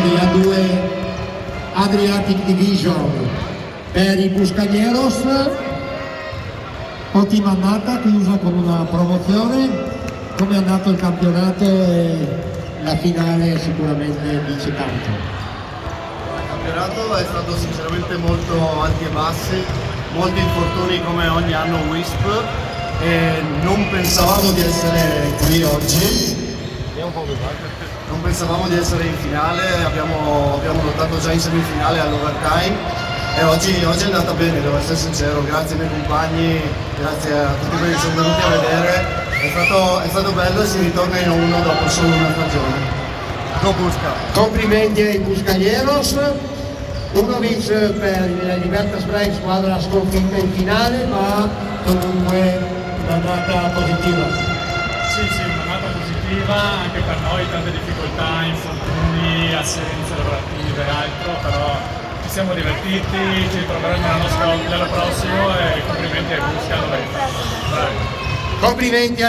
quindi A2 Adriatic Division per i Buscaglieros. Ottima annata, chiusa con una promozione. Come è andato il campionato e la finale sicuramente dice tanto? Il campionato è stato sinceramente molto alti e bassi, molti infortuni come ogni anno WISP, e non pensavamo di essere qui oggi. Non pensavamo di essere in finale, abbiamo lottato già in semifinale all'overtime e oggi è andata bene, devo essere sincero, grazie ai miei compagni, grazie a tutti quelli che sono venuti a vedere, è stato bello e si ritorna in A1 dopo solo una stagione. Go Busca! Complimenti ai Buscaglieros. Unovic per il Libertas Break, squadra sconfitta in finale, ma comunque un'annata positiva. Sì, un'annata positiva, anche per noi tante difficoltà, infortuni, assenze lavorative e altro, però ci siamo divertiti, ci ritroveremo l'anno prossimo e complimenti ai Busca, bravi. Complimenti